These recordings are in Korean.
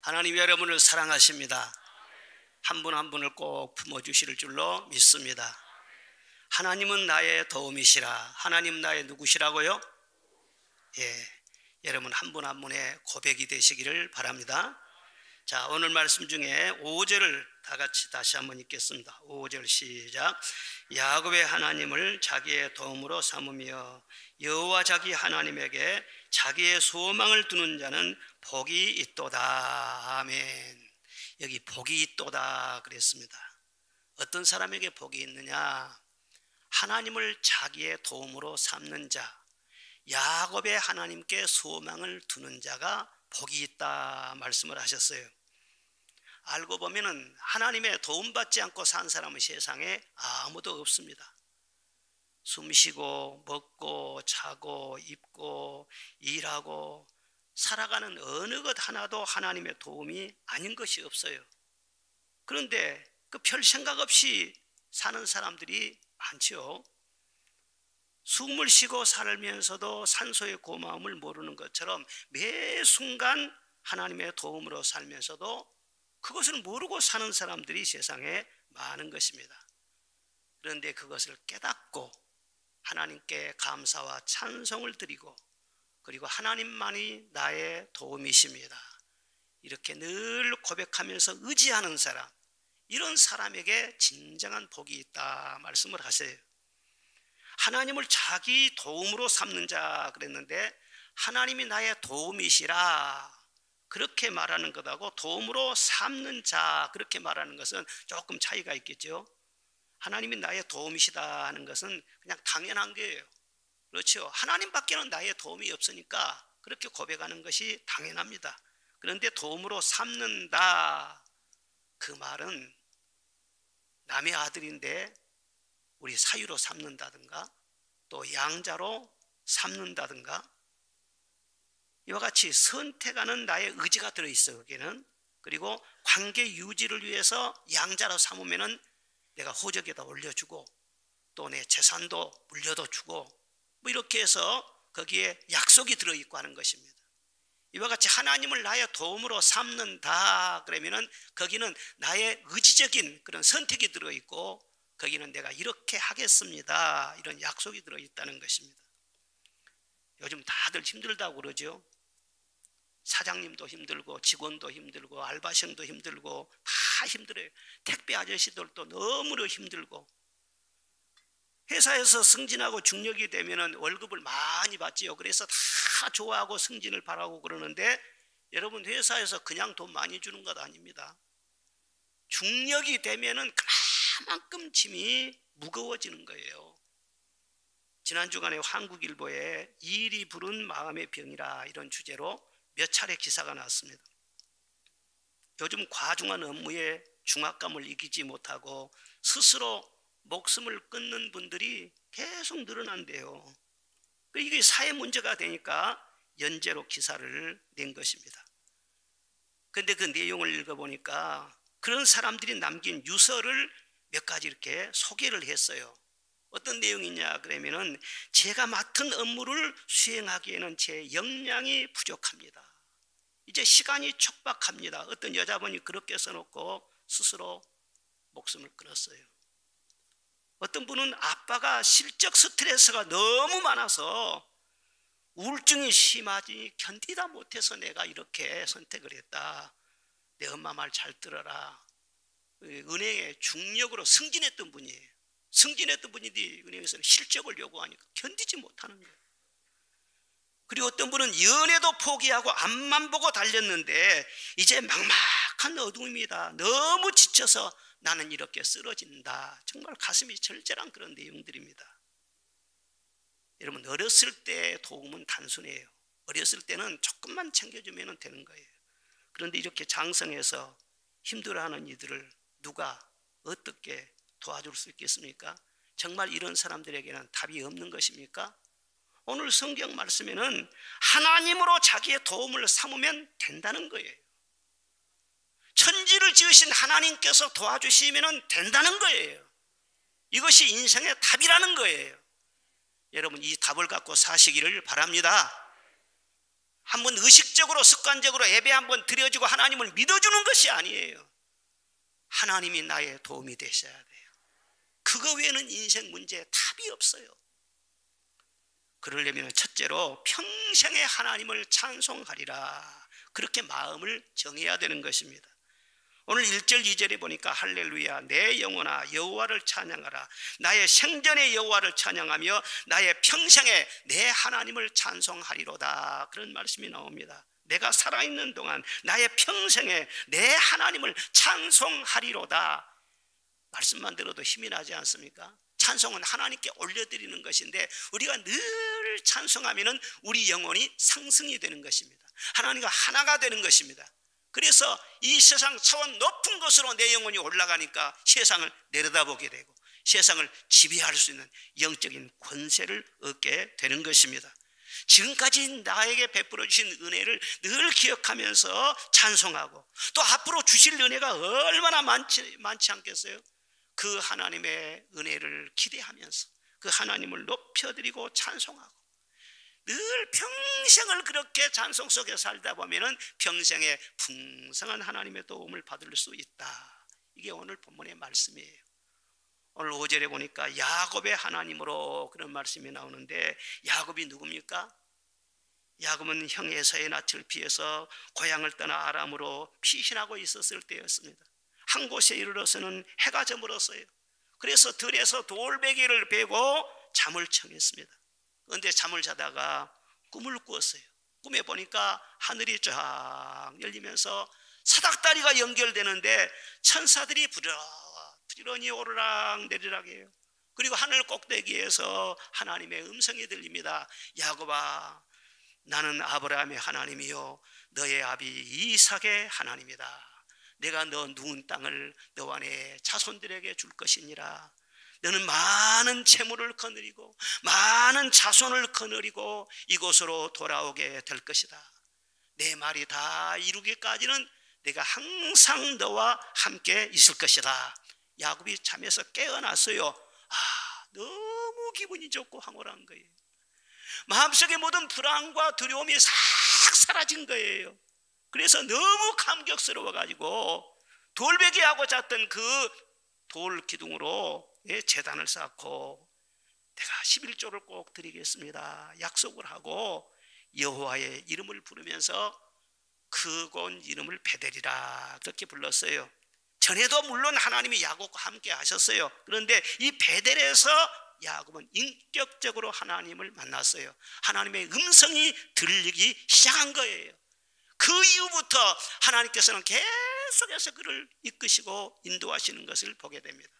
하나님 여러분을 사랑하십니다. 한 분 한 분을 꼭 품어주실 줄로 믿습니다. 하나님은 나의 도움이시라. 하나님 나의 누구시라고요? 여러분 한 분 한 분의 고백이 되시기를 바랍니다. 자, 오늘 말씀 중에 5절을 다 같이 다시 한번 읽겠습니다. 5절 시작. 야곱의 하나님을 자기의 도움으로 삼으며 여호와 자기 하나님에게 자기의 소망을 두는 자는 복이 있도다. 아멘. 여기 복이 있도다 그랬습니다. 어떤 사람에게 복이 있느냐? 하나님을 자기의 도움으로 삼는 자, 야곱의 하나님께 소망을 두는 자가 복이 있다 말씀을 하셨어요. 알고 보면은 하나님의 도움받지 않고 산 사람은 세상에 아무도 없습니다. 숨쉬고 먹고 자고 입고 일하고 살아가는 어느 것 하나도 하나님의 도움이 아닌 것이 없어요. 그런데 그 별 생각 없이 사는 사람들이 많죠. 숨을 쉬고 살면서도 산소의 고마움을 모르는 것처럼 매 순간 하나님의 도움으로 살면서도 그것을 모르고 사는 사람들이 세상에 많은 것입니다. 그런데 그것을 깨닫고 하나님께 감사와 찬송을 드리고 그리고 하나님만이 나의 도움이십니다. 이렇게 늘 고백하면서 의지하는 사람, 이런 사람에게 진정한 복이 있다 말씀을 하세요. 하나님을 자기 도움으로 삼는 자 그랬는데 하나님이 나의 도움이시라 그렇게 말하는 것하고 도움으로 삼는 자 그렇게 말하는 것은 조금 차이가 있겠죠. 하나님이 나의 도움이시다 하는 것은 그냥 당연한 거예요. 그렇죠. 하나님밖에는 나의 도움이 없으니까 그렇게 고백하는 것이 당연합니다. 그런데 도움으로 삼는다 그 말은 남의 아들인데 우리 사유로 삼는다든가 또 양자로 삼는다든가 이와 같이 선택하는 나의 의지가 들어있어요. 거기는. 그리고 관계 유지를 위해서 양자로 삼으면은 내가 호적에다 올려주고 또 내 재산도 물려도 주고 뭐 이렇게 해서 거기에 약속이 들어있고 하는 것입니다. 이와 같이 하나님을 나의 도움으로 삼는다 그러면은 거기는 나의 의지적인 그런 선택이 들어있고 거기는 내가 이렇게 하겠습니다 이런 약속이 들어있다는 것입니다. 요즘 다들 힘들다고 그러죠. 사장님도 힘들고 직원도 힘들고 알바생도 힘들고 다 힘들어요. 택배 아저씨들도 너무나 힘들고 회사에서 승진하고 중력이 되면 월급을 많이 받지요. 그래서 다 좋아하고 승진을 바라고 그러는데 여러분 회사에서 그냥 돈 많이 주는 것 아닙니다. 중력이 되면 그만큼 짐이 무거워지는 거예요. 지난 주간에 한국일보에 일이 부른 마음의 병이라 이런 주제로 몇 차례 기사가 나왔습니다. 요즘 과중한 업무에 중압감을 이기지 못하고 스스로 목숨을 끊는 분들이 계속 늘어난대요. 이게 사회 문제가 되니까 연재로 기사를 낸 것입니다. 그런데 그 내용을 읽어보니까 그런 사람들이 남긴 유서를 몇 가지 이렇게 소개를 했어요. 어떤 내용이냐 그러면은 제가 맡은 업무를 수행하기에는 제 역량이 부족합니다. 이제 시간이 촉박합니다. 어떤 여자분이 그렇게 써놓고 스스로 목숨을 끊었어요. 어떤 분은 아빠가 실적 스트레스가 너무 많아서 우울증이 심하지 견디다 못해서 내가 이렇게 선택을 했다. 내 엄마 말 잘 들어라. 은행에 중력으로 승진했던 분이에요. 승진했던 분이 은행에서는 실적을 요구하니까 견디지 못하는 거예요. 그리고 어떤 분은 연애도 포기하고 앞만 보고 달렸는데 이제 막막한 어둠입니다. 너무 지쳐서 나는 이렇게 쓰러진다. 정말 가슴이 절절한 그런 내용들입니다. 여러분 어렸을 때 도움은 단순해요. 어렸을 때는 조금만 챙겨주면 되는 거예요. 그런데 이렇게 장성해서 힘들어하는 이들을 누가 어떻게 도와줄 수 있겠습니까? 정말 이런 사람들에게는 답이 없는 것입니까? 오늘 성경 말씀에는 하나님으로 자기의 도움을 삼으면 된다는 거예요. 천지를 지으신 하나님께서 도와주시면 된다는 거예요. 이것이 인생의 답이라는 거예요. 여러분 이 답을 갖고 사시기를 바랍니다. 한번 의식적으로 습관적으로 예배 한번 드려지고 하나님을 믿어주는 것이 아니에요. 하나님이 나의 도움이 되셔야 돼요. 그거 외에는 인생 문제에 답이 없어요. 그러려면 첫째로 평생에 하나님을 찬송하리라, 그렇게 마음을 정해야 되는 것입니다. 오늘 1절 2절에 보니까 할렐루야 내 영혼아 여호와를 찬양하라, 나의 생전의 여호와를 찬양하며 나의 평생에 내 하나님을 찬송하리로다, 그런 말씀이 나옵니다. 내가 살아있는 동안 나의 평생에 내 하나님을 찬송하리로다. 말씀만 들어도 힘이 나지 않습니까? 찬송은 하나님께 올려드리는 것인데 우리가 늘 찬송하면 우리 영혼이 상승이 되는 것입니다. 하나님과 하나가 되는 것입니다. 그래서 이 세상 차원 높은 곳으로 내 영혼이 올라가니까 세상을 내려다보게 되고 세상을 지배할 수 있는 영적인 권세를 얻게 되는 것입니다. 지금까지 나에게 베풀어 주신 은혜를 늘 기억하면서 찬송하고 또 앞으로 주실 은혜가 얼마나 많지 않겠어요? 그 하나님의 은혜를 기대하면서 그 하나님을 높여드리고 찬송하고 늘 평생을 그렇게 찬송 속에 살다 보면은 평생에 풍성한 하나님의 도움을 받을 수 있다. 이게 오늘 본문의 말씀이에요. 오늘 5절에 보니까 야곱의 하나님으로 그런 말씀이 나오는데 야곱이 누굽니까? 야곱은 형 에사의 낯을 피해서 고향을 떠나 아람으로 피신하고 있었을 때였습니다. 한 곳에 이르러서는 해가 저물었어요. 그래서 들에서 돌베개를 베고 잠을 청했습니다. 그런데 잠을 자다가 꿈을 꾸었어요. 꿈에 보니까 하늘이 쫙 열리면서 사닥다리가 연결되는데 천사들이 부지런히 오르락 내리락 해요. 그리고 하늘 꼭대기에서 하나님의 음성이 들립니다. 야곱아, 나는 아브라함의 하나님이요 너의 아비 이삭의 하나님이다. 내가 너 누운 땅을 너와 내 자손들에게 줄 것이니라. 너는 많은 재물을 거느리고 많은 자손을 거느리고 이곳으로 돌아오게 될 것이다. 내 말이 다 이루기까지는 내가 항상 너와 함께 있을 것이다. 야곱이 잠에서 깨어났어요. 너무 기분이 좋고 황홀한 거예요. 마음속의 모든 불안과 두려움이 싹 사라진 거예요. 그래서 너무 감격스러워가지고 돌베개하고 잤던 그 돌 기둥으로 제단을 쌓고 내가 11조를 꼭 드리겠습니다 약속을 하고 여호와의 이름을 부르면서 그곳 이름을 베델이라 그렇게 불렀어요. 전에도 물론 하나님이 야곱과 함께 하셨어요. 그런데 이 베델에서 야곱은 인격적으로 하나님을 만났어요. 하나님의 음성이 들리기 시작한 거예요. 그 이후부터 하나님께서는 계속해서 그를 이끄시고 인도하시는 것을 보게 됩니다.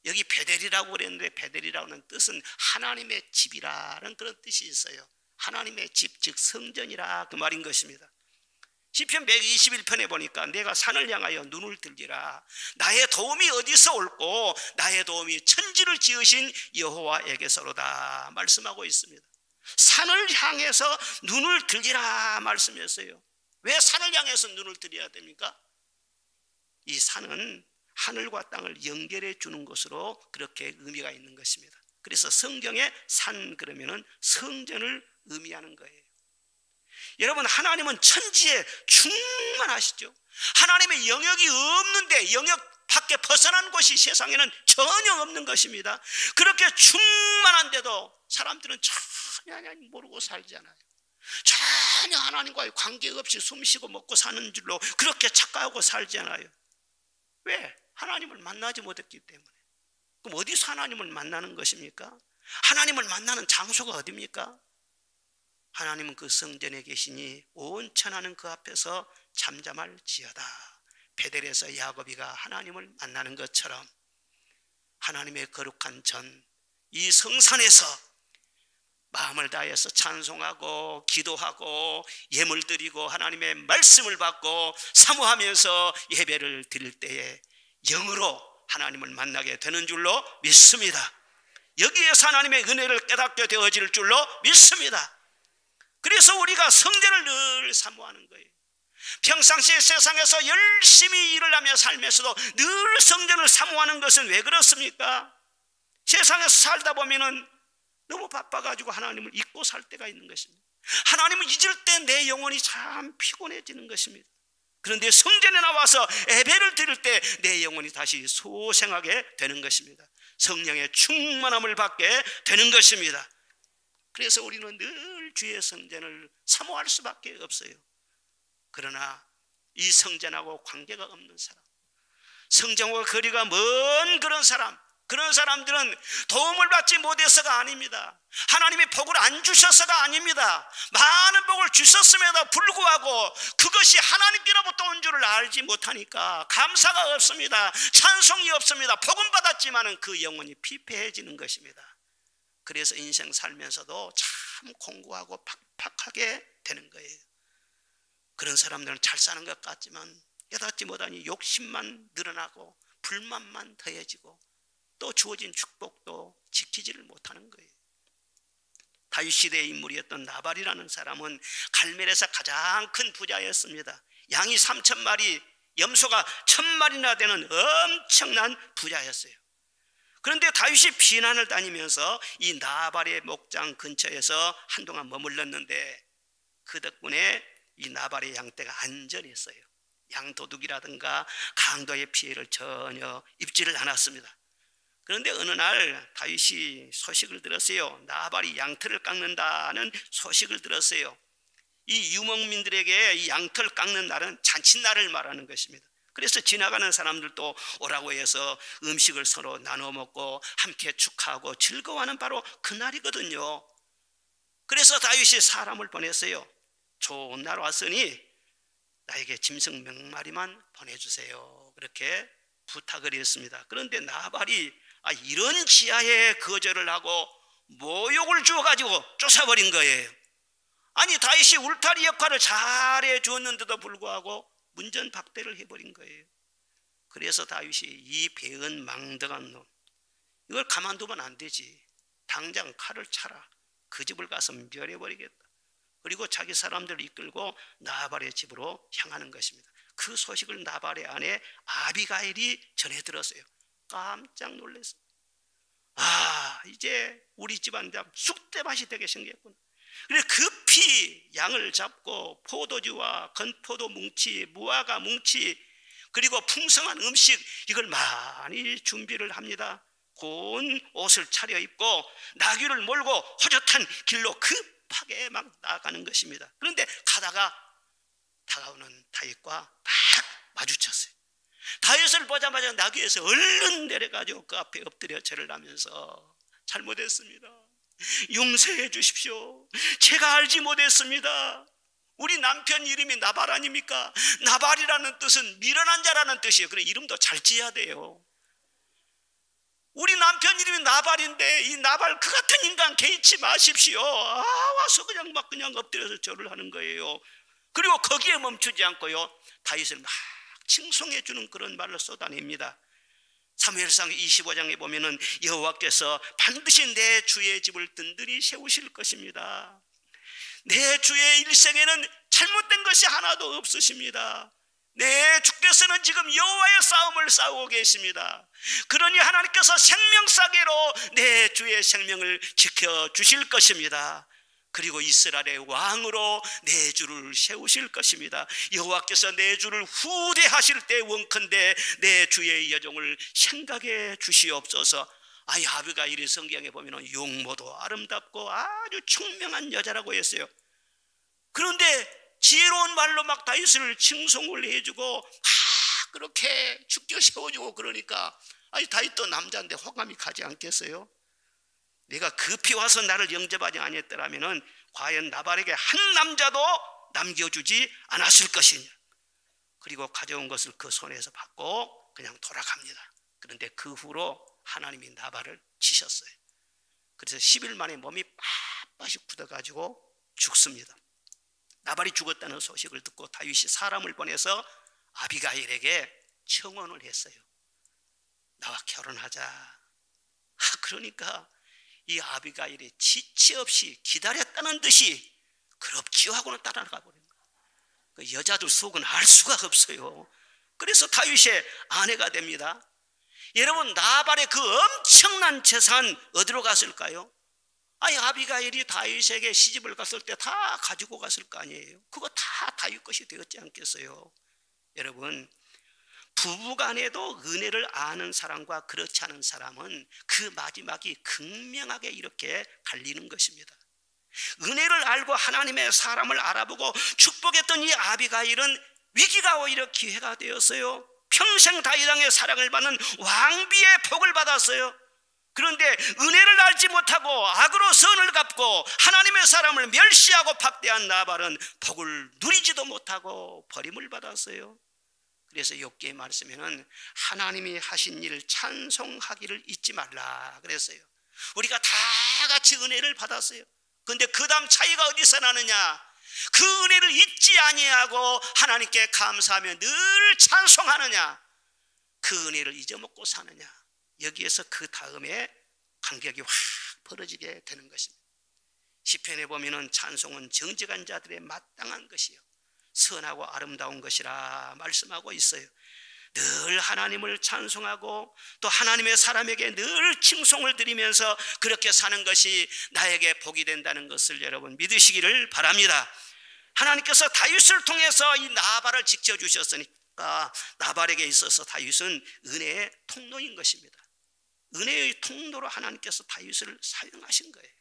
여기 베델이라고 그랬는데 베델이라는 뜻은 하나님의 집이라는 그런 뜻이 있어요. 하나님의 집, 즉 성전이라 그 말인 것입니다. 시편 121편에 보니까 내가 산을 향하여 눈을 들리라. 나의 도움이 어디서 올꼬? 나의 도움이 천지를 지으신 여호와에게서로다 말씀하고 있습니다. 산을 향해서 눈을 들리라 말씀했어요. 왜 산을 향해서 눈을 들여야 됩니까? 이 산은 하늘과 땅을 연결해 주는 것으로 그렇게 의미가 있는 것입니다. 그래서 성경에 산 그러면은 성전을 의미하는 거예요. 여러분, 하나님은 천지에 충만하시죠. 하나님의 영역이 없는데 영역 밖에 벗어난 곳이 세상에는 전혀 없는 것입니다. 그렇게 충만한데도 사람들은 전혀 하나님 모르고 살잖아요. 전혀 하나님과의 관계없이 숨쉬고 먹고 사는 줄로 그렇게 착각하고 살잖아요. 왜? 하나님을 만나지 못했기 때문에. 그럼 어디서 하나님을 만나는 것입니까? 하나님을 만나는 장소가 어디입니까? 하나님은 그 성전에 계시니 온 천하는 그 앞에서 잠잠할지어다. 베델에서 야곱이가 하나님을 만나는 것처럼 하나님의 거룩한 전, 이 성산에서 마음을 다해서 찬송하고 기도하고 예물 드리고 하나님의 말씀을 받고 사모하면서 예배를 드릴 때에 영으로 하나님을 만나게 되는 줄로 믿습니다. 여기에서 하나님의 은혜를 깨닫게 되어질 줄로 믿습니다. 그래서 우리가 성전을 늘 사모하는 거예요. 평상시에 세상에서 열심히 일을 하며 살면서도 늘 성전을 사모하는 것은 왜 그렇습니까? 세상에서 살다 보면은 너무 바빠가지고 하나님을 잊고 살 때가 있는 것입니다. 하나님을 잊을 때 내 영혼이 참 피곤해지는 것입니다. 그런데 성전에 나와서 예배를 드릴 때 내 영혼이 다시 소생하게 되는 것입니다. 성령의 충만함을 받게 되는 것입니다. 그래서 우리는 늘 주의 성전을 사모할 수밖에 없어요. 그러나 이 성전하고 관계가 없는 사람, 성전과 거리가 먼 그런 사람들은 도움을 받지 못해서가 아닙니다. 하나님이 복을 안 주셔서가 아닙니다. 많은 복을 주셨음에도 불구하고 그것이 하나님께로부터 온 줄을 알지 못하니까 감사가 없습니다. 찬송이 없습니다. 복은 받았지만 그 영혼이 피폐해지는 것입니다. 그래서 인생 살면서도 참 공고하고 팍팍하게 되는 거예요. 그런 사람들은 잘 사는 것 같지만 깨닫지 못하니 욕심만 늘어나고 불만만 더해지고 또 주어진 축복도 지키지를 못하는 거예요. 다윗 시대의 인물이었던 나발이라는 사람은 갈멜에서 가장 큰 부자였습니다. 양이 3,000마리, 염소가 1,000마리나 되는 엄청난 부자였어요. 그런데 다윗이 비난을 다니면서 이 나발의 목장 근처에서 한동안 머물렀는데 그 덕분에 이 나발의 양떼가 안전했어요. 양도둑이라든가 강도의 피해를 전혀 입지를 않았습니다. 그런데 어느 날 다윗이 소식을 들었어요. 나발이 양털을 깎는다는 소식을 들었어요. 이 유목민들에게 이 양털 깎는 날은 잔칫날을 말하는 것입니다. 그래서 지나가는 사람들도 오라고 해서 음식을 서로 나눠 먹고 함께 축하하고 즐거워하는 바로 그날이거든요. 그래서 다윗이 사람을 보냈어요. 좋은 날 왔으니 나에게 짐승 몇 마리만 보내주세요. 그렇게 부탁을 했습니다. 그런데 나발이 이런 지하에 거절을 하고 모욕을 주어가지고 쫓아버린 거예요. 아니 다윗이 울타리 역할을 잘해 주었는데도 불구하고 문전박대를 해버린 거예요. 그래서 다윗이 이 배은 망덕한 놈, 이걸 가만두면 안 되지. 당장 칼을 차라. 그 집을 가서 멸해버리겠다. 그리고 자기 사람들을 이끌고 나발의 집으로 향하는 것입니다. 그 소식을 나발의 아내 아비가일이 전해 들었어요. 깜짝 놀랐어요. 이제 우리 집안 쑥대밭이 되게 생겼구나. 그래서 급히 양을 잡고 포도주와 건포도 뭉치, 무화과 뭉치, 그리고 풍성한 음식, 이걸 많이 준비를 합니다. 고운 옷을 차려입고 나귀를 몰고 호젓한 길로 급하게 막 나아가는 것입니다. 그런데 가다가 다가오는 다윗과 막 마주쳤어요. 다윗을 보자마자 나귀에서 얼른 내려가지고 그 앞에 엎드려 절을 하면서 잘못했습니다. 용서해 주십시오. 제가 알지 못했습니다. 우리 남편 이름이 나발 아닙니까? 나발이라는 뜻은 미련한 자라는 뜻이에요. 그래 이름도 잘 지어야 돼요. 우리 남편 이름이 나발인데 이 나발 그 같은 인간 개의치 마십시오. 와서 그냥 엎드려서 절을 하는 거예요. 그리고 거기에 멈추지 않고요, 다윗을 막 칭송해 주는 그런 말을 쏟아냅니다. 사무엘상 25장에 보면은 여호와께서 반드시 내 주의 집을 든든히 세우실 것입니다. 내 주의 일생에는 잘못된 것이 하나도 없으십니다. 내 주께서는 지금 여호와의 싸움을 싸우고 계십니다. 그러니 하나님께서 생명사계로 내 주의 생명을 지켜주실 것입니다. 그리고 이스라엘의 왕으로 내 주를 세우실 것입니다. 여호와께서 내 주를 후대하실 때 원컨대 내 주의 여종을 생각해 주시옵소서. 아비가일이 성경에 보면 용모도 아름답고 아주 총명한 여자라고 했어요. 그런데 지혜로운 말로 막 다윗을 칭송을 해주고 그렇게 죽여 세워주고 그러니까 다윗도 남자인데 호감이 가지 않겠어요? 내가 급히 와서 나를 영접하지 아니했더라면 과연 나발에게 한 남자도 남겨주지 않았을 것이냐. 그리고 가져온 것을 그 손에서 받고 그냥 돌아갑니다. 그런데 그 후로 하나님이 나발을 치셨어요. 그래서 10일 만에 몸이 빳빳이 굳어가지고 죽습니다. 나발이 죽었다는 소식을 듣고 다윗이 사람을 보내서 아비가일에게 청혼을 했어요. 나와 결혼하자. 그러니까 이 아비가일이 지체 없이 기다렸다는 듯이 그럽지요 하고는 따라가 버린 거예요. 그 여자들 속은 알 수가 없어요. 그래서 다윗의 아내가 됩니다. 여러분, 나발의 그 엄청난 재산 어디로 갔을까요? 아니 아비가일이 다윗에게 시집을 갔을 때 다 가지고 갔을 거 아니에요. 그거 다 다윗 것이 되었지 않겠어요? 여러분, 부부간에도 은혜를 아는 사람과 그렇지 않은 사람은 그 마지막이 극명하게 이렇게 갈리는 것입니다. 은혜를 알고 하나님의 사람을 알아보고 축복했던 이 아비가일은 위기가 오히려 기회가 되었어요. 평생 다윗 왕의 사랑을 받는 왕비의 복을 받았어요. 그런데 은혜를 알지 못하고 악으로 선을 갚고 하나님의 사람을 멸시하고 박대한 나발은 복을 누리지도 못하고 버림을 받았어요. 그래서 욥기의 말씀에는 하나님이 하신 일을 찬송하기를 잊지 말라 그랬어요. 우리가 다 같이 은혜를 받았어요. 그런데 그 다음 차이가 어디서 나느냐? 그 은혜를 잊지 아니하고 하나님께 감사하며 늘 찬송하느냐, 그 은혜를 잊어먹고 사느냐, 여기에서 그 다음에 간격이 확 벌어지게 되는 것입니다. 시편에 보면은 찬송은 정직한 자들의 마땅한 것이요 선하고 아름다운 것이라 말씀하고 있어요. 늘 하나님을 찬송하고 또 하나님의 사람에게 늘 칭송을 드리면서 그렇게 사는 것이 나에게 복이 된다는 것을 여러분 믿으시기를 바랍니다. 하나님께서 다윗을 통해서 이 나발을 지켜주셨으니까 나발에게 있어서 다윗은 은혜의 통로인 것입니다. 은혜의 통로로 하나님께서 다윗을 사용하신 거예요.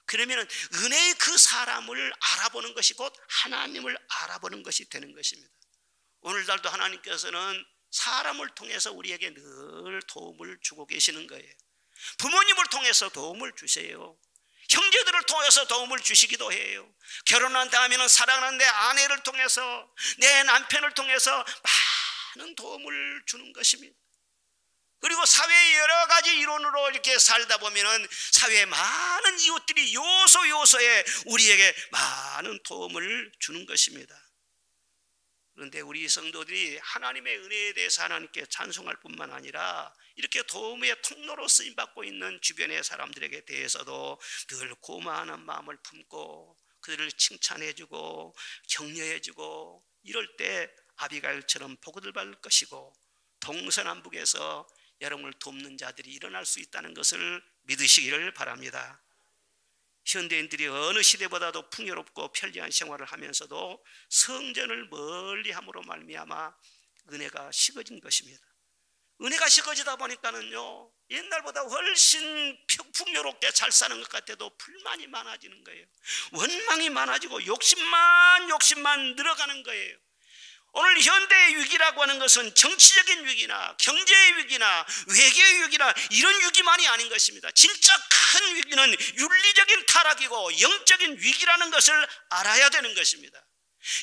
그러면 은혜의 그 사람을 알아보는 것이 곧 하나님을 알아보는 것이 되는 것입니다. 오늘날도 하나님께서는 사람을 통해서 우리에게 늘 도움을 주고 계시는 거예요. 부모님을 통해서 도움을 주세요. 형제들을 통해서 도움을 주시기도 해요. 결혼한 다음에는 사랑하는 내 아내를 통해서, 내 남편을 통해서 많은 도움을 주는 것입니다. 그리고 사회의 여러 가지 이론으로 이렇게 살다 보면은 사회의 많은 이웃들이 요소요소에 우리에게 많은 도움을 주는 것입니다. 그런데 우리 성도들이 하나님의 은혜에 대해서 하나님께 찬송할 뿐만 아니라 이렇게 도움의 통로로 쓰임받고 있는 주변의 사람들에게 대해서도 늘 고마워하는 마음을 품고 그들을 칭찬해주고 격려해주고, 이럴 때 아비가일처럼 복을 받을 것이고 동서남북에서 여러분을 돕는 자들이 일어날 수 있다는 것을 믿으시기를 바랍니다. 현대인들이 어느 시대보다도 풍요롭고 편리한 생활을 하면서도 성전을 멀리함으로 말미암아 은혜가 식어진 것입니다. 은혜가 식어지다 보니까는요, 옛날보다 훨씬 풍요롭게 잘 사는 것 같아도 불만이 많아지는 거예요. 원망이 많아지고 욕심만 늘어가는 거예요. 오늘 현대의 위기라고 하는 것은 정치적인 위기나 경제의 위기나 외교의 위기나 이런 위기만이 아닌 것입니다. 진짜 큰 위기는 윤리적인 타락이고 영적인 위기라는 것을 알아야 되는 것입니다.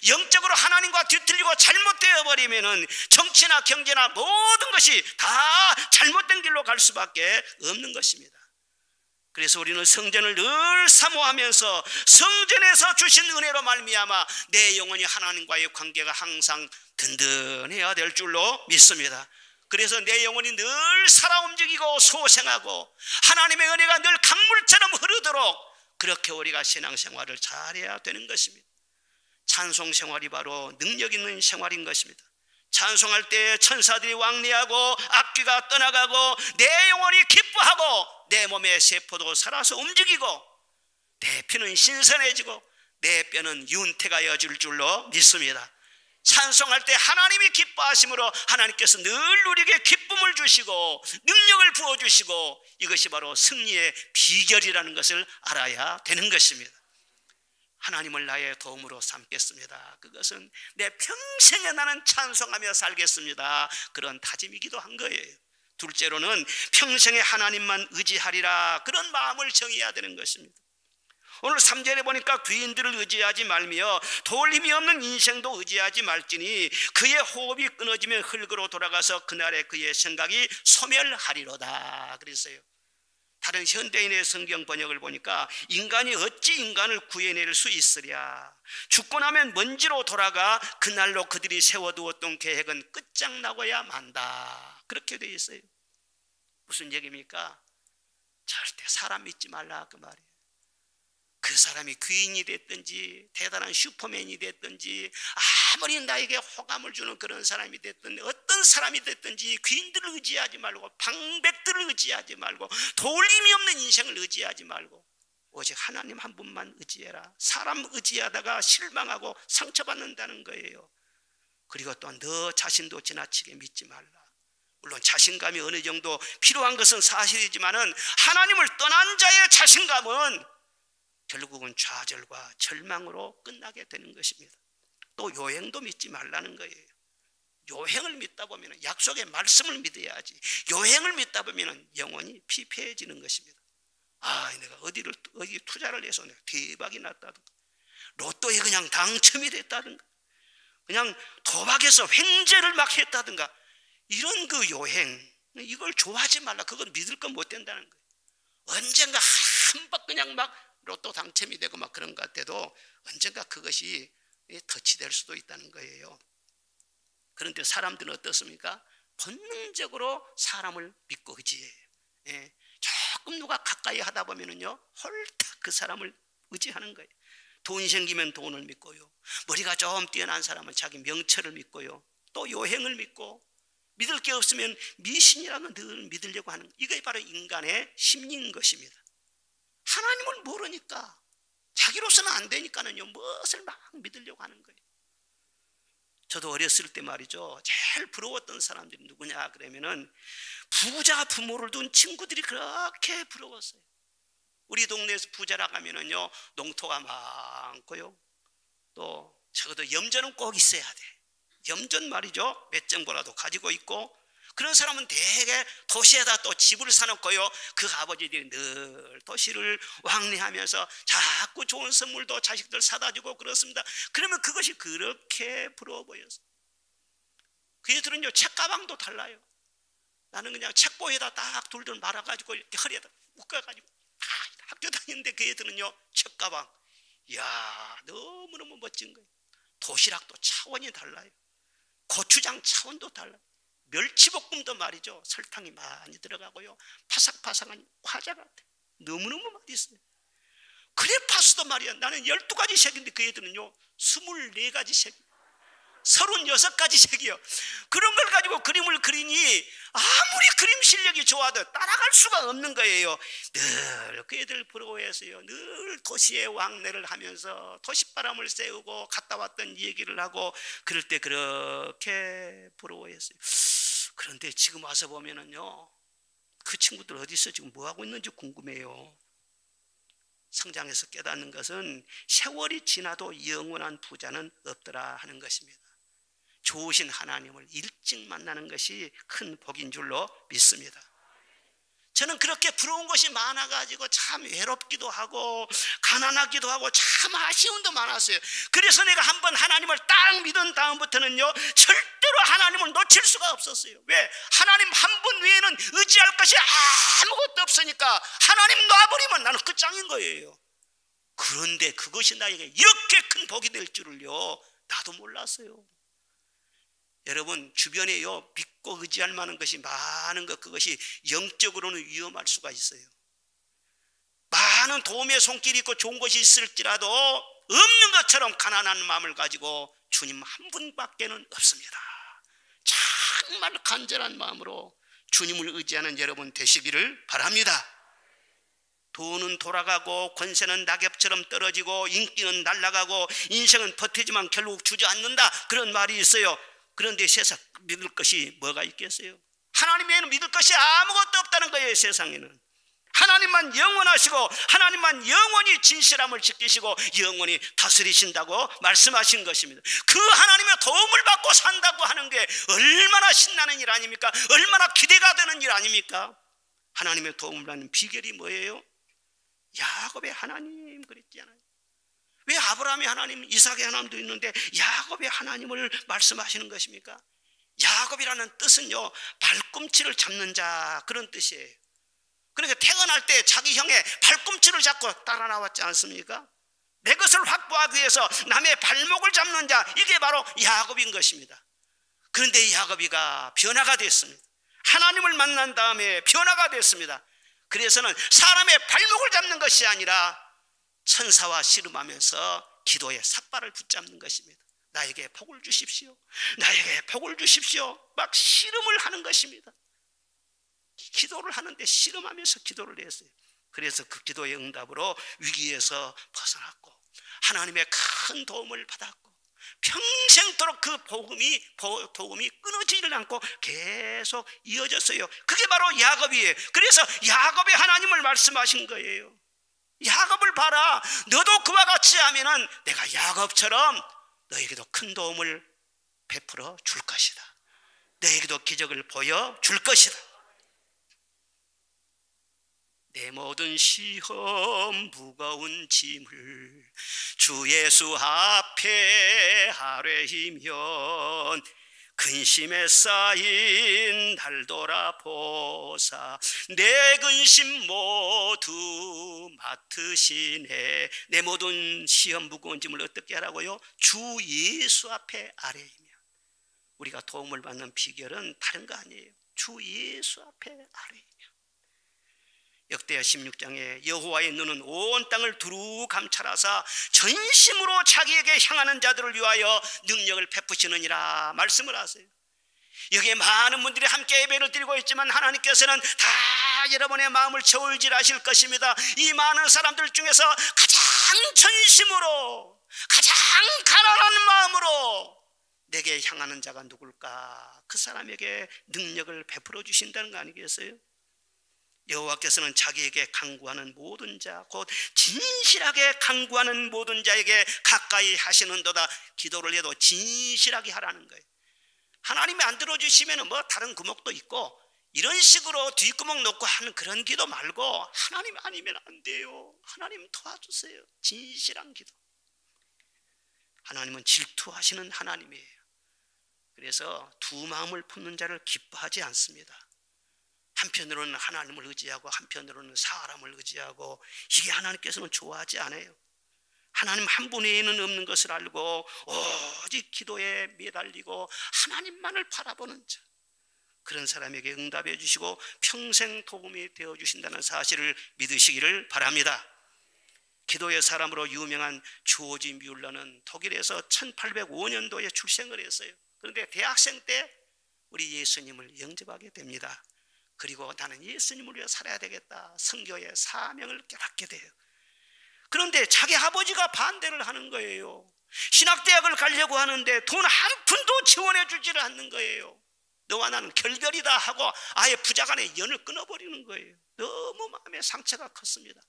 영적으로 하나님과 뒤틀리고 잘못되어 버리면은 정치나 경제나 모든 것이 다 잘못된 길로 갈 수밖에 없는 것입니다. 그래서 우리는 성전을 늘 사모하면서 성전에서 주신 은혜로 말미암아 내 영혼이 하나님과의 관계가 항상 든든해야 될 줄로 믿습니다. 그래서 내 영혼이 늘 살아 움직이고 소생하고 하나님의 은혜가 늘 강물처럼 흐르도록 그렇게 우리가 신앙생활을 잘해야 되는 것입니다. 찬송 생활이 바로 능력 있는 생활인 것입니다. 찬송할 때 천사들이 왕래하고 악귀가 떠나가고 내 영혼이 기뻐하고 내 몸의 세포도 살아서 움직이고 내 피는 신선해지고 내 뼈는 윤태가 줄 줄로 믿습니다. 찬송할 때 하나님이 기뻐하심으로 하나님께서 늘 우리에게 기쁨을 주시고 능력을 부어주시고 이것이 바로 승리의 비결이라는 것을 알아야 되는 것입니다. 하나님을 나의 도움으로 삼겠습니다. 그것은 내 평생에 나는 찬송하며 살겠습니다. 그런 다짐이기도 한 거예요. 둘째로는 평생에 하나님만 의지하리라, 그런 마음을 정해야 되는 것입니다. 오늘 3절에 보니까 귀인들을 의지하지 말며 도울 힘이 없는 인생도 의지하지 말지니 그의 호흡이 끊어지면 흙으로 돌아가서 그날에 그의 생각이 소멸하리로다 그랬어요. 다른 현대인의 성경 번역을 보니까 인간이 어찌 인간을 구해낼 수 있으랴, 죽고 나면 먼지로 돌아가 그날로 그들이 세워두었던 계획은 끝장나고야 만다, 그렇게 되어 있어요. 무슨 얘기입니까? 절대 사람 믿지 말라 그 말이에요. 그 사람이 귀인이 됐든지 대단한 슈퍼맨이 됐든지 아무리 나에게 호감을 주는 그런 사람이 됐든 어떤 사람이 됐든지 귀인들을 의지하지 말고 방백들을 의지하지 말고 도울 힘이 없는 인생을 의지하지 말고 오직 하나님 한 분만 의지해라. 사람 의지하다가 실망하고 상처받는다는 거예요. 그리고 또 너 자신도 지나치게 믿지 말라. 물론 자신감이 어느 정도 필요한 것은 사실이지만은 하나님을 떠난 자의 자신감은 결국은 좌절과 절망으로 끝나게 되는 것입니다. 또 요행도 믿지 말라는 거예요. 요행을 믿다 보면 약속의 말씀을 믿어야지. 요행을 믿다 보면 영원히 피폐해지는 것입니다. 내가 어디 투자를 해서 내가 대박이 났다든가, 로또에 그냥 당첨이 됐다든가, 그냥 도박해서 횡재를 막 했다든가, 이런 그 요행, 이걸 좋아하지 말라. 그건 믿을 건 못 된다는 거예요. 언젠가 한 번 그냥 막 로또 당첨이 되고 막 그런 것 같아도 언젠가 그것이 덫이 될 수도 있다는 거예요. 그런데 사람들은 어떻습니까? 본능적으로 사람을 믿고 의지해요. 조금 누가 가까이 하다 보면은요, 홀딱 그 사람을 의지하는 거예요. 돈이 생기면 돈을 믿고요. 머리가 좀 뛰어난 사람은 자기 명철을 믿고요. 또 요행을 믿고, 믿을 게 없으면 미신이라는 늘 믿으려고 하는, 이게 바로 인간의 심리인 것입니다. 하나님을 모르니까, 자기로서는 안 되니까는요, 무엇을 막 믿으려고 하는 거예요. 저도 어렸을 때 말이죠, 제일 부러웠던 사람들이 누구냐 그러면은 부자 부모를 둔 친구들이 그렇게 부러웠어요. 우리 동네에서 부자라고 하면은요, 농토가 많고요, 또 적어도 염전은 꼭 있어야 돼. 염전 말이죠, 몇 정보라도 가지고 있고, 그런 사람은 대개 도시에다 또 집을 사놓고요, 그 아버지들이 늘 도시를 왕래하면서 자꾸 좋은 선물도 자식들 사다 주고 그렇습니다. 그러면 그것이 그렇게 부러워 보였어요. 그 애들은요, 책가방도 달라요. 나는 그냥 책보에다 딱 둘둘 말아가지고 이렇게 허리에다 묶어가지고 학교 다니는데, 그 애들은요, 책가방, 이야, 너무너무 멋진 거예요. 도시락도 차원이 달라요. 고추장 차원도 달라요. 멸치볶음도 말이죠, 설탕이 많이 들어가고요, 파삭파삭한 과자 같아요. 너무너무 맛있어요. 크레파스도 말이야, 나는 12가지 색인데 그 애들은요 24가지 색, 36가지 색이요. 그런 걸 가지고 그림을 그리니 아무리 그림 실력이 좋아도 따라갈 수가 없는 거예요. 늘 그 애들 부러워해서요, 늘 도시의 왕래를 하면서 도시바람을 쐬우고 갔다 왔던 얘기를 하고, 그럴 때 그렇게 부러워했어요. 그런데 지금 와서 보면은요, 그 친구들 어디서 지금 뭐 하고 있는지 궁금해요. 성장해서 깨닫는 것은 세월이 지나도 영원한 부자는 없더라 하는 것입니다. 좋으신 하나님을 일찍 만나는 것이 큰 복인 줄로 믿습니다. 저는 그렇게 부러운 것이 많아가지고 참 외롭기도 하고 가난하기도 하고 참 아쉬움도 많았어요. 그래서 내가 한번 하나님을 딱 믿은 다음부터는요, 절대로 하나님을 놓칠 수가 없었어요. 왜? 하나님 한 분 외에는 의지할 것이 아무것도 없으니까 하나님 놔버리면 나는 끝장인 거예요. 그런데 그것이 나에게 이렇게 큰 복이 될 줄을요, 나도 몰랐어요. 여러분, 주변에요, 믿고 의지할 만한 것이 많은 것, 그것이 영적으로는 위험할 수가 있어요. 많은 도움의 손길이 있고 좋은 것이 있을지라도 없는 것처럼 가난한 마음을 가지고 주님 한 분밖에는 없습니다. 정말 간절한 마음으로 주님을 의지하는 여러분 되시기를 바랍니다. 돈은 돌아가고 권세는 낙엽처럼 떨어지고 인기는 날아가고 인생은 버티지만 결국 주저앉는다, 그런 말이 있어요. 그런데 세상 믿을 것이 뭐가 있겠어요? 하나님 외에는 믿을 것이 아무것도 없다는 거예요. 세상에는 하나님만 영원하시고 하나님만 영원히 진실함을 지키시고 영원히 다스리신다고 말씀하신 것입니다. 그 하나님의 도움을 받고 산다고 하는 게 얼마나 신나는 일 아닙니까? 얼마나 기대가 되는 일 아닙니까? 하나님의 도움을 받는 비결이 뭐예요? 야곱의 하나님 그랬잖아요. 왜 아브라함의 하나님, 이삭의 하나님도 있는데 야곱의 하나님을 말씀하시는 것입니까? 야곱이라는 뜻은요, 발꿈치를 잡는 자, 그런 뜻이에요. 그러니까 태어날 때 자기 형의 발꿈치를 잡고 따라 나왔지 않습니까? 내 것을 확보하기 위해서 남의 발목을 잡는 자, 이게 바로 야곱인 것입니다. 그런데 야곱이가 변화가 됐습니다. 하나님을 만난 다음에 변화가 됐습니다. 그래서는 사람의 발목을 잡는 것이 아니라 천사와 씨름하면서 기도의 삿발을 붙잡는 것입니다. 나에게 복을 주십시오, 나에게 복을 주십시오, 막 씨름을 하는 것입니다. 기도를 하는데 씨름하면서 기도를 했어요. 그래서 그 기도의 응답으로 위기에서 벗어났고 하나님의 큰 도움을 받았고 평생도록 그 도움이 끊어지질 않고 계속 이어졌어요. 그게 바로 야곱이에요. 그래서 야곱의 하나님을 말씀하신 거예요. 야곱을 봐라. 너도 그와 같이 하면은 내가 야곱처럼 너에게도 큰 도움을 베풀어 줄 것이다. 너에게도 기적을 보여줄 것이다. 내 모든 시험 무거운 짐을 주 예수 앞에 아뢰이면 근심에 쌓인 날 돌아보사 내 근심 모두 맡으시네. 내 모든 시험 무거운 짐을 어떻게 하라고요? 주 예수 앞에 아뢰이면. 우리가 도움을 받는 비결은 다른 거 아니에요. 주 예수 앞에 아뢰이면. 역대하 16장에 여호와의 눈은 온 땅을 두루 감찰하사 전심으로 자기에게 향하는 자들을 위하여 능력을 베푸시느니라 말씀을 하세요. 여기에 많은 분들이 함께 예배를 드리고 있지만 하나님께서는 다 여러분의 마음을 저울질하실 것입니다. 이 많은 사람들 중에서 가장 전심으로 가장 가난한 마음으로 내게 향하는 자가 누굴까? 그 사람에게 능력을 베풀어 주신다는 거 아니겠어요? 여호와께서는 자기에게 간구하는 모든 자, 곧 진실하게 간구하는 모든 자에게 가까이 하시는도다. 기도를 해도 진실하게 하라는 거예요. 하나님이 안 들어주시면 뭐 다른 구멍도 있고 이런 식으로 뒷구멍 놓고 하는 그런 기도 말고 하나님 아니면 안 돼요. 하나님 도와주세요. 진실한 기도. 하나님은 질투하시는 하나님이에요. 그래서 두 마음을 품는 자를 기뻐하지 않습니다. 한편으로는 하나님을 의지하고 한편으로는 사람을 의지하고 이게 하나님께서는 좋아하지 않아요. 하나님 한 분 외에는 없는 것을 알고 오직 기도에 매달리고 하나님만을 바라보는 자, 그런 사람에게 응답해 주시고 평생 도움이 되어 주신다는 사실을 믿으시기를 바랍니다. 기도의 사람으로 유명한 조지 뮬러는 독일에서 1805년도에 출생을 했어요. 그런데 대학생 때 우리 예수님을 영접하게 됩니다. 그리고 나는 예수님을 위해 살아야 되겠다. 선교의 사명을 깨닫게 돼요. 그런데 자기 아버지가 반대를 하는 거예요. 신학대학을 가려고 하는데 돈 한 푼도 지원해 주지를 않는 거예요. 너와 나는 결별이다 하고 아예 부자간의 연을 끊어버리는 거예요. 너무 마음에 상처가 컸습니다.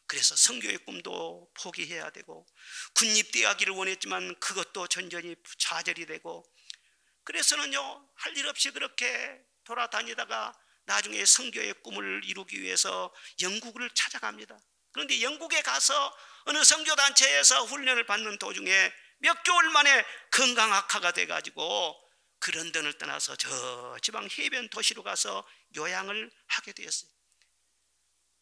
그래서 선교의 꿈도 포기해야 되고 군립대학을 원했지만 그것도 전전히 좌절이 되고 그래서는요 할 일 없이 그렇게 돌아다니다가 나중에 선교의 꿈을 이루기 위해서 영국을 찾아갑니다. 그런데 영국에 가서 어느 선교단체에서 훈련을 받는 도중에 몇 개월 만에 건강 악화가 돼가지고 그 런던을 떠나서 저 지방 해변 도시로 가서 요양을 하게 되었어요.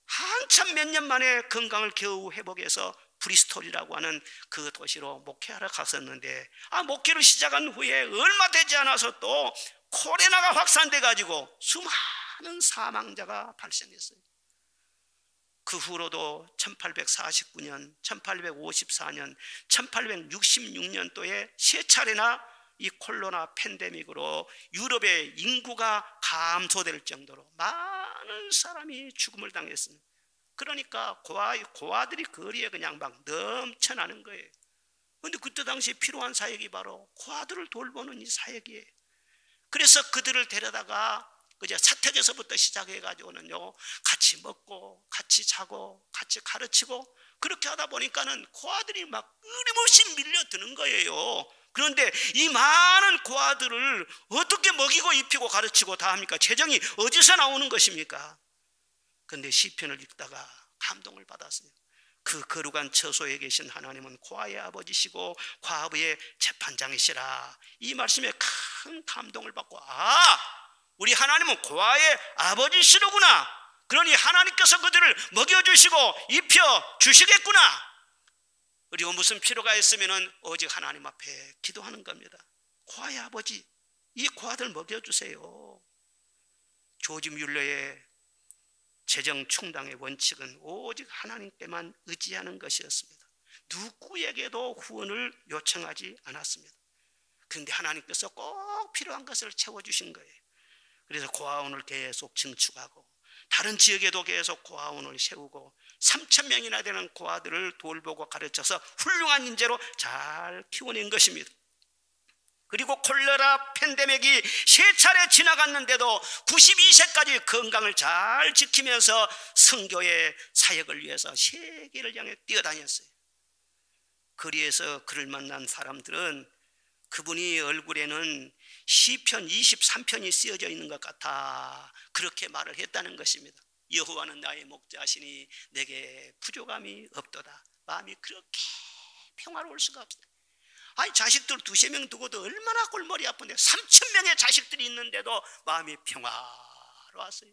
한참 몇 년 만에 건강을 겨우 회복해서 브리스톨이라고 하는 그 도시로 목회하러 갔었는데 목회를 시작한 후에 얼마 되지 않아서 또 코레나가 확산돼 가지고 수많은 사망자가 발생했어요. 그 후로도 1849년, 1854년, 1866년도에 세 차례나 이 코로나 팬데믹으로 유럽의 인구가 감소될 정도로 많은 사람이 죽음을 당했습니다. 그러니까 고아들이 거리에 그냥 막 넘쳐나는 거예요. 그런데 그때 당시 필요한 사역이 바로 고아들을 돌보는 이 사역이에요. 그래서 그들을 데려다가 그제 사택에서부터 시작해가지고는요 같이 먹고 같이 자고 같이 가르치고 그렇게 하다 보니까는 고아들이 막 끊임없이 밀려드는 거예요. 그런데 이 많은 고아들을 어떻게 먹이고 입히고 가르치고 다 합니까? 재정이 어디서 나오는 것입니까? 그런데 시편을 읽다가 감동을 받았어요. 그 거룩한 처소에 계신 하나님은 고아의 아버지시고 과부의 재판장이시라. 이 말씀에 큰 감동을 받고 우리 하나님은 고아의 아버지시로구나. 그러니 하나님께서 그들을 먹여주시고 입혀주시겠구나. 그리고 무슨 필요가 있으면 오직 하나님 앞에 기도하는 겁니다. 고아의 아버지, 이 고아들 먹여주세요. 조지 뮬러의 재정 충당의 원칙은 오직 하나님께만 의지하는 것이었습니다. 누구에게도 후원을 요청하지 않았습니다. 그런데 하나님께서 꼭 필요한 것을 채워주신 거예요. 그래서 고아원을 계속 증축하고 다른 지역에도 계속 고아원을 세우고 3,000명이나 되는 고아들을 돌보고 가르쳐서 훌륭한 인재로 잘 키워낸 것입니다. 그리고 콜레라 팬데믹이 3차례 지나갔는데도 92세까지 건강을 잘 지키면서 선교의 사역을 위해서 세계를 향해 뛰어다녔어요. 거리에서 그를 만난 사람들은 그분이 얼굴에는 시편 23편이 쓰여져 있는 것 같아 그렇게 말을 했다는 것입니다. 여호와는 나의 목자시니 내게 부족함이 없도다. 마음이 그렇게 평화로울 수가 없어요. 아니 자식들 2~3명 두고도 얼마나 골머리 아픈데 3,000명의 자식들이 있는데도 마음이 평화로웠어요.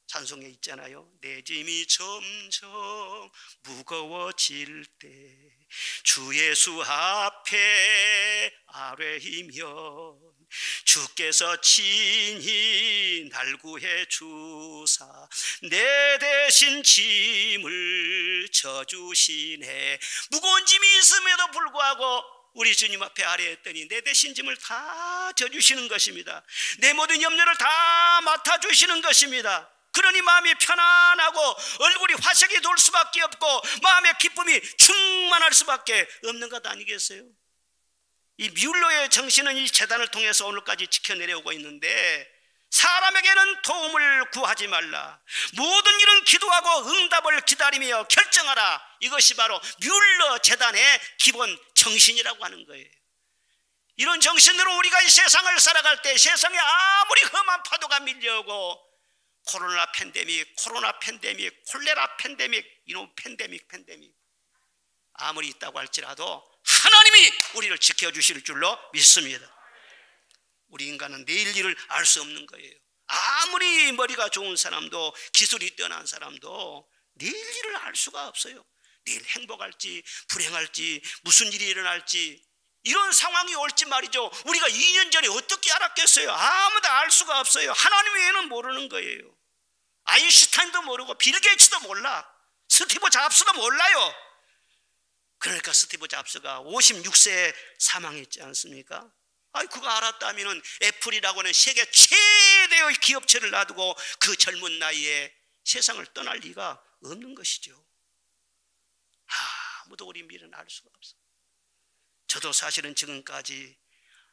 찬송에 있잖아요. 내 짐이 점점 무거워질 때 주 예수 앞에 아뢰이면 주께서 친히 날 구해 주사 내 대신 짐을 져주시네. 무거운 짐이 있음에도 불구하고 우리 주님 앞에 아뢰했더니 내 대신 짐을 다 져주시는 것입니다. 내 모든 염려를 다 맡아주시는 것입니다. 그러니 마음이 편안하고 얼굴이 화색이 돌 수밖에 없고 마음의 기쁨이 충만할 수밖에 없는 것 아니겠어요? 이 뮬러의 정신은 이 재단을 통해서 오늘까지 지켜내려오고 있는데 사람에게는 도움을 구하지 말라. 모든 일은 기도하고 응답을 기다리며 결정하라. 이것이 바로 뮬러 재단의 기본 정신이라고 하는 거예요. 이런 정신으로 우리가 이 세상을 살아갈 때 세상에 아무리 험한 파도가 밀려오고 코로나 팬데믹, 콜레라 팬데믹, 이놈 팬데믹 아무리 있다고 할지라도 하나님이 우리를 지켜주실 줄로 믿습니다. 우리 인간은 내일 일을 알 수 없는 거예요. 아무리 머리가 좋은 사람도 기술이 뛰어난 사람도 내일 일을 알 수가 없어요. 내일 행복할지 불행할지 무슨 일이 일어날지 이런 상황이 올지 말이죠. 우리가 2년 전에 어떻게 알았겠어요? 아무도 알 수가 없어요. 하나님 외에는 모르는 거예요. 아인슈타인도 모르고 빌 게이츠도 몰라. 스티브 잡스도 몰라요. 그러니까 스티브 잡스가 56세에 사망했지 않습니까? 그거 알았다면 애플이라고 하는 세계 최대의 기업체를 놔두고 그 젊은 나이에 세상을 떠날 리가 없는 것이죠. 아무도 우리 미래는 알 수가 없어. 저도 사실은 지금까지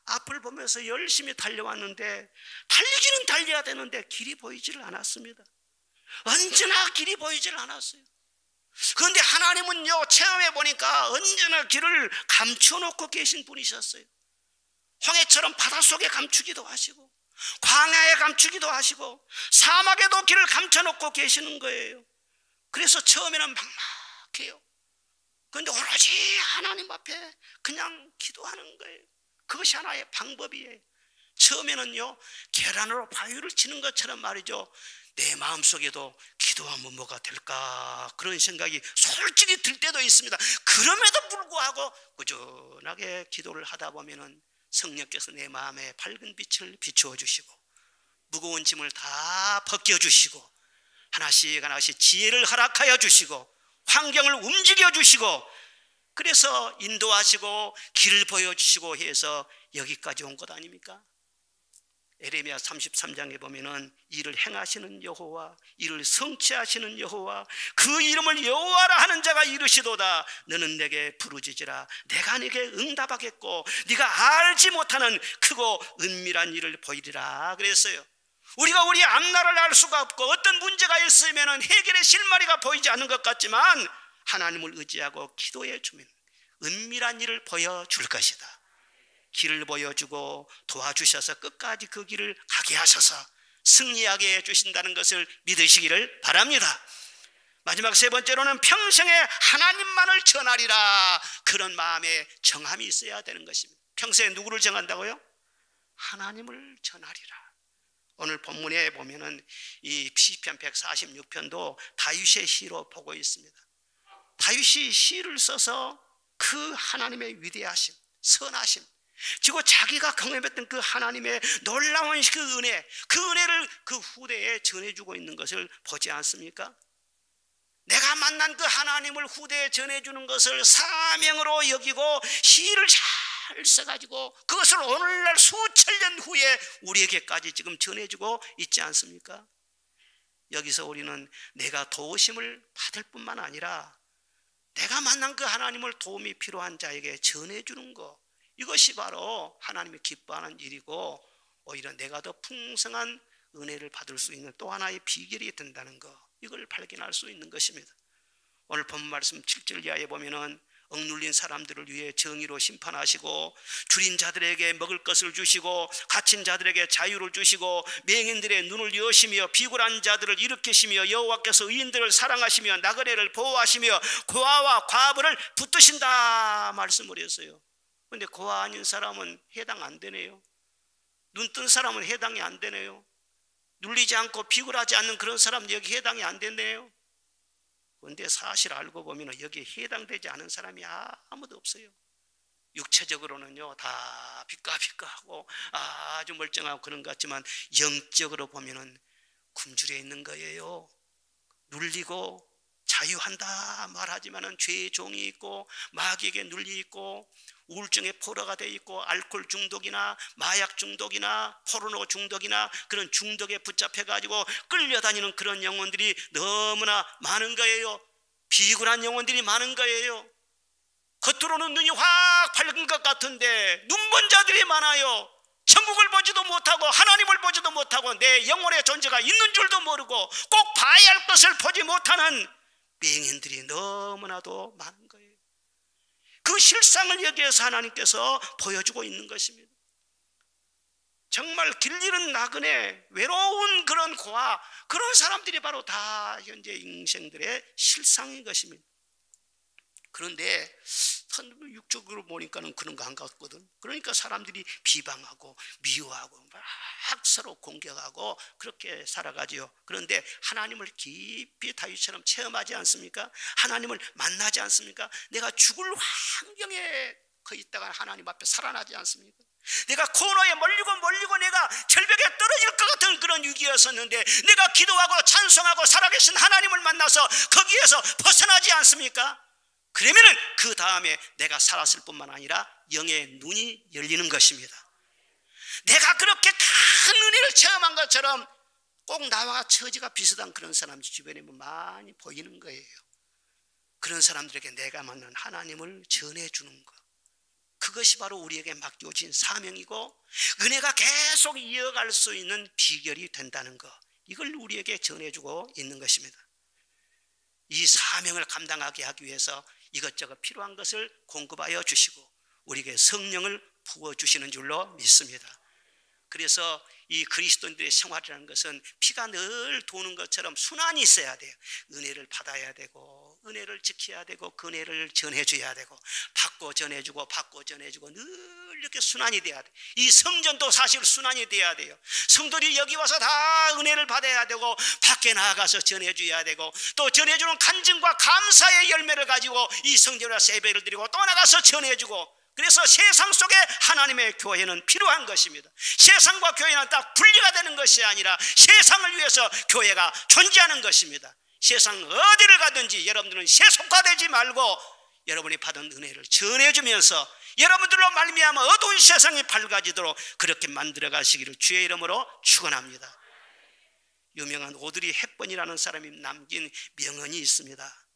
앞을 보면서 열심히 달려왔는데 달리기는 달려야 되는데 길이 보이지를 않았습니다. 언제나 길이 보이지를 않았어요. 그런데 하나님은요, 체험해 보니까 언제나 길을 감춰놓고 계신 분이셨어요. 홍해처럼 바닷속에 감추기도 하시고 광야에 감추기도 하시고 사막에도 길을 감춰놓고 계시는 거예요. 그래서 처음에는 막막해요. 그런데 오로지 하나님 앞에 그냥 기도하는 거예요. 그것이 하나의 방법이에요. 처음에는요, 계란으로 바위를 치는 것처럼 말이죠, 내 마음속에도 기도하면 뭐가 될까 그런 생각이 솔직히 들 때도 있습니다. 그럼에도 불구하고 꾸준하게 기도를 하다 보면은 성령께서 내 마음에 밝은 빛을 비추어 주시고 무거운 짐을 다 벗겨 주시고 하나씩 하나씩 지혜를 허락하여 주시고 환경을 움직여 주시고 그래서 인도하시고 길을 보여주시고 해서 여기까지 온 것 아닙니까? 에레미야 33장에 보면은 이를 행하시는 여호와, 이를 성취하시는 여호와, 그 이름을 여호와라 하는 자가 이르시도다. 너는 내게 부르짖으라. 내가 네게 응답하겠고 네가 알지 못하는 크고 은밀한 일을 보이리라 그랬어요. 우리가 우리 앞날을 알 수가 없고 어떤 문제가 있으면 해결의 실마리가 보이지 않는 것 같지만 하나님을 의지하고 기도해 주면 은밀한 일을 보여줄 것이다. 길을 보여주고 도와주셔서 끝까지 그 길을 가게 하셔서 승리하게 해주신다는 것을 믿으시기를 바랍니다. 마지막 세 번째로는 평생에 하나님만을 전하리라. 그런 마음의 정함이 있어야 되는 것입니다. 평생에 누구를 정한다고요? 하나님을 전하리라. 오늘 본문에 보면은 이 시편 146편도 다윗의 시로 보고 있습니다. 다윗이 시를 써서 그 하나님의 위대하심, 선하심, 그리고 자기가 경험했던 그 하나님의 놀라운 그 은혜를 그 후대에 전해주고 있는 것을 보지 않습니까? 내가 만난 그 하나님을 후대에 전해주는 것을 사명으로 여기고 시를 잘 써가지고 그것을 오늘날 수천 년 후에 우리에게까지 지금 전해주고 있지 않습니까? 여기서 우리는 내가 도우심을 받을 뿐만 아니라 내가 만난 그 하나님을 도움이 필요한 자에게 전해주는 것, 이것이 바로 하나님이 기뻐하는 일이고 오히려 내가 더 풍성한 은혜를 받을 수 있는 또 하나의 비결이 된다는 것, 이걸 발견할 수 있는 것입니다. 오늘 본 말씀 7절 이하에 보면은 억눌린 사람들을 위해 정의로 심판하시고 줄인 자들에게 먹을 것을 주시고 갇힌 자들에게 자유를 주시고 맹인들의 눈을 여시며 비굴한 자들을 일으키시며 여호와께서 의인들을 사랑하시며 나그네를 보호하시며 고아와 과부를 붙드신다 말씀을 했어요. 그런데 고아 아닌 사람은 해당 안 되네요. 눈 뜬 사람은 해당이 안 되네요. 눌리지 않고 비굴하지 않는 그런 사람은 여기 해당이 안 되네요. 그런데 사실 알고 보면 여기에 해당되지 않은 사람이 아무도 없어요. 육체적으로는요 다 비까비까하고 아주 멀쩡하고 그런 것 같지만 영적으로 보면은 굶주려 있는 거예요. 눌리고 자유한다 말하지만은 죄의 종이 있고 마귀에게 눌리 있고 우울증의 포로가 돼 있고 알코올 중독이나 마약 중독이나 포르노 중독이나 그런 중독에 붙잡혀 가지고 끌려다니는 그런 영혼들이 너무나 많은 거예요. 비굴한 영혼들이 많은 거예요. 겉으로는 눈이 확 밝은 것 같은데 눈먼 자들이 많아요. 천국을 보지도 못하고 하나님을 보지도 못하고 내 영혼의 존재가 있는 줄도 모르고 꼭 봐야 할 것을 보지 못하는 맹인들이 너무나도 많은 거예요. 그 실상을 여기에서 하나님께서 보여주고 있는 것입니다. 정말 길 잃은 나그네, 외로운 그런 고아, 그런 사람들이 바로 다 현재 인생들의 실상인 것입니다. 그런데 육적으로 보니까는 그런 거 안 같거든. 그러니까 사람들이 비방하고 미워하고 막 서로 공격하고 그렇게 살아가지요. 그런데 하나님을 깊이 다윗처럼 체험하지 않습니까? 하나님을 만나지 않습니까? 내가 죽을 환경에 거기 있다가 하나님 앞에 살아나지 않습니까? 내가 코너에 몰리고 내가 절벽에 떨어질 것 같은 그런 위기였었는데 내가 기도하고 찬송하고 살아계신 하나님을 만나서 거기에서 벗어나지 않습니까? 그러면은 그 다음에 내가 살았을 뿐만 아니라 영의 눈이 열리는 것입니다. 내가 그렇게 큰 은혜를 체험한 것처럼 꼭 나와 처지가 비슷한 그런 사람이 주변에 많이 보이는 거예요. 그런 사람들에게 내가 만난 하나님을 전해주는 것, 그것이 바로 우리에게 맡겨진 사명이고 은혜가 계속 이어갈 수 있는 비결이 된다는 것, 이걸 우리에게 전해주고 있는 것입니다. 이 사명을 감당하게 하기 위해서 이것저것 필요한 것을 공급하여 주시고 우리에게 성령을 부어주시는 줄로 믿습니다. 그래서 이 그리스도인들의 생활이라는 것은 피가 늘 도는 것처럼 순환이 있어야 돼요. 은혜를 받아야 되고 은혜를 지켜야 되고 그 은혜를 전해줘야 되고 받고 전해주고 받고 전해주고 늘 이렇게 순환이 돼야 돼요. 이 성전도 사실 순환이 돼야 돼요. 성도들이 여기 와서 다 은혜를 받아야 되고 밖에 나가서 전해줘야 되고 또 전해주는 간증과 감사의 열매를 가지고 이 성전에 와서 예배를 드리고 또 나가서 전해주고, 그래서 세상 속에 하나님의 교회는 필요한 것입니다. 세상과 교회는 딱 분리가 되는 것이 아니라 세상을 위해서 교회가 존재하는 것입니다. 세상 어디를 가든지 여러분들은 세속화되지 말고 여러분이 받은 은혜를 전해주면서 여러분들로 말미암아 어두운 세상이 밝아지도록 그렇게 만들어 가시기를 주의 이름으로 축원합니다. 유명한 오드리 헵번이라는 사람이 남긴 명언이 있습니다.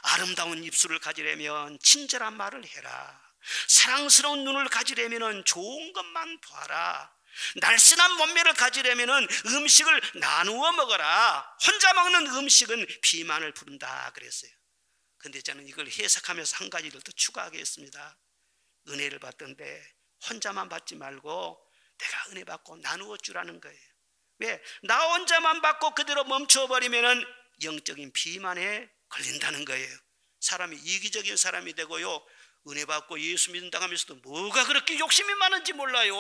아름다운 입술을 가지려면 친절한 말을 해라. 사랑스러운 눈을 가지려면 좋은 것만 봐라. 날씬한 몸매를 가지려면 음식을 나누어 먹어라. 혼자 먹는 음식은 비만을 부른다 그랬어요. 그런데 저는 이걸 해석하면서 한 가지를 더 추가하겠습니다. 은혜를 받던데 혼자만 받지 말고 내가 은혜 받고 나누어 주라는 거예요. 왜? 나 혼자만 받고 그대로 멈춰버리면 영적인 비만에 걸린다는 거예요. 사람이 이기적인 사람이 되고요, 은혜 받고 예수 믿는다고 하면서도 뭐가 그렇게 욕심이 많은지 몰라요.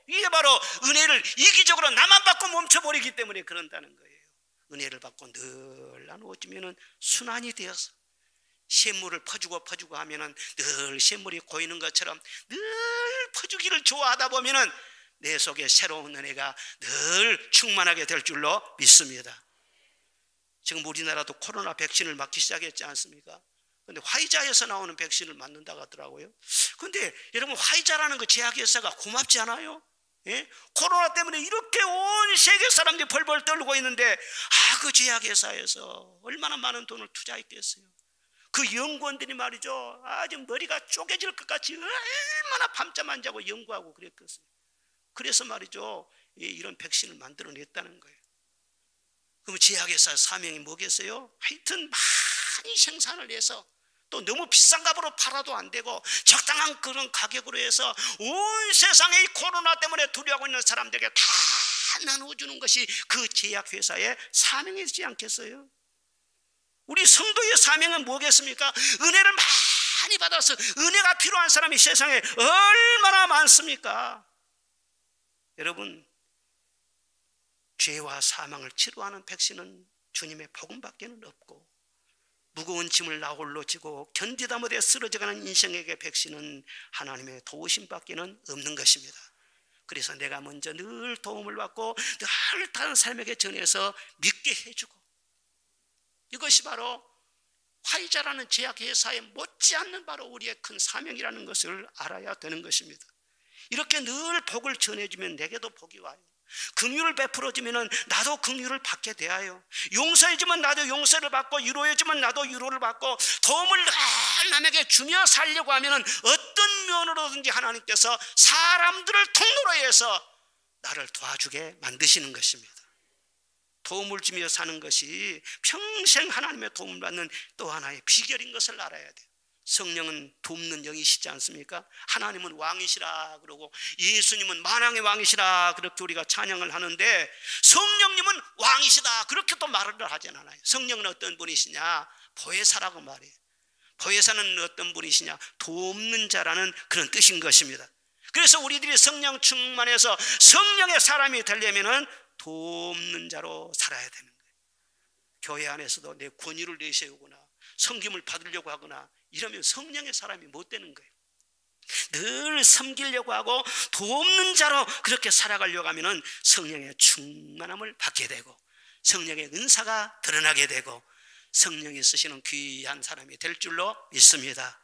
이게 바로 은혜를 이기적으로 나만 받고 멈춰버리기 때문에 그런다는 거예요. 은혜를 받고 늘 나누어주면 순환이 되어서 샘물을 퍼주고 하면은 늘 샘물이 고이는 것처럼 늘 퍼주기를 좋아하다 보면은 내 속에 새로운 은혜가 늘 충만하게 될 줄로 믿습니다. 지금 우리나라도 코로나 백신을 맞기 시작했지 않습니까? 근데 화이자에서 나오는 백신을 맞는다고 하더라고요. 근데 여러분 화이자라는 그 제약회사가 고맙지 않아요? 예? 코로나 때문에 이렇게 온 세계 사람들이 벌벌 떨고 있는데 그 제약회사에서 얼마나 많은 돈을 투자했겠어요. 그 연구원들이 말이죠, 아주 머리가 쪼개질 것 같이 얼마나 밤잠 안 자고 연구하고 그랬겠어요. 그래서 말이죠, 이런 백신을 만들어냈다는 거예요. 그럼 제약회사 사명이 뭐겠어요? 하여튼 많이 생산을 해서 또 너무 비싼 값으로 팔아도 안 되고 적당한 그런 가격으로 해서 온 세상에 이 코로나 때문에 두려워하고 있는 사람들에게 다 나눠주는 것이 그 제약회사의 사명이지 않겠어요? 우리 성도의 사명은 뭐겠습니까? 은혜를 많이 받아서 은혜가 필요한 사람이 세상에 얼마나 많습니까? 여러분, 죄와 사망을 치료하는 백신은 주님의 복음밖에는 없고, 무거운 짐을 나 홀로 지고 견디다 못해 쓰러져가는 인생에게 백신은 하나님의 도우심밖에는 없는 것입니다. 그래서 내가 먼저 늘 도움을 받고 늘 다른 사람에게 전해서 믿게 해주고, 이것이 바로 화이자라는 제약회사에 못지않는 바로 우리의 큰 사명이라는 것을 알아야 되는 것입니다. 이렇게 늘 복을 전해주면 내게도 복이 와요. 긍휼을 베풀어주면 나도 긍휼을 받게 되어요. 용서해주면 나도 용서를 받고, 위로해주면 나도 위로를 받고, 도움을 늘 남에게 주며 살려고 하면 어떤 면으로든지 하나님께서 사람들을 통로로 해서 나를 도와주게 만드시는 것입니다. 도움을 주며 사는 것이 평생 하나님의 도움을 받는 또 하나의 비결인 것을 알아야 돼요. 성령은 돕는 영이시지 않습니까? 하나님은 왕이시라 그러고 예수님은 만왕의 왕이시라 그렇게 우리가 찬양을 하는데, 성령님은 왕이시다 그렇게 또 말을 하진 않아요. 성령은 어떤 분이시냐? 보혜사라고 말해요. 보혜사는 어떤 분이시냐? 돕는 자라는 그런 뜻인 것입니다. 그래서 우리들이 성령 충만해서 성령의 사람이 되려면 돕는 자로 살아야 되는 거예요. 교회 안에서도 내 권위를 내세우거나 섬김을 받으려고 하거나 이러면 성령의 사람이 못 되는 거예요. 늘 섬기려고 하고 돕는 자로 그렇게 살아가려고 하면 성령의 충만함을 받게 되고 성령의 은사가 드러나게 되고 성령이 쓰시는 귀한 사람이 될 줄로 믿습니다.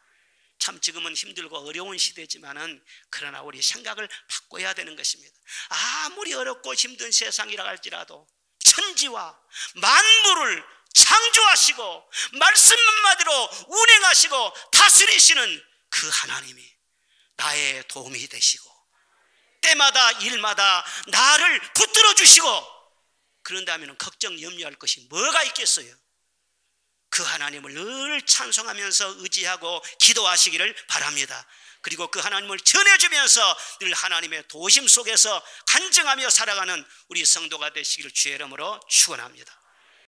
참 지금은 힘들고 어려운 시대지만은 그러나 우리 생각을 바꿔야 되는 것입니다. 아무리 어렵고 힘든 세상이라 할지라도 천지와 만물을 창조하시고 말씀 한마디로 운행하시고 다스리시는 그 하나님이 나의 도움이 되시고 때마다 일마다 나를 붙들어 주시고 그런다면 걱정 염려할 것이 뭐가 있겠어요? 그 하나님을 늘 찬송하면서 의지하고 기도하시기를 바랍니다. 그리고 그 하나님을 전해주면서 늘 하나님의 도심 속에서 간증하며 살아가는 우리 성도가 되시기를 주의 이름으로 축원합니다.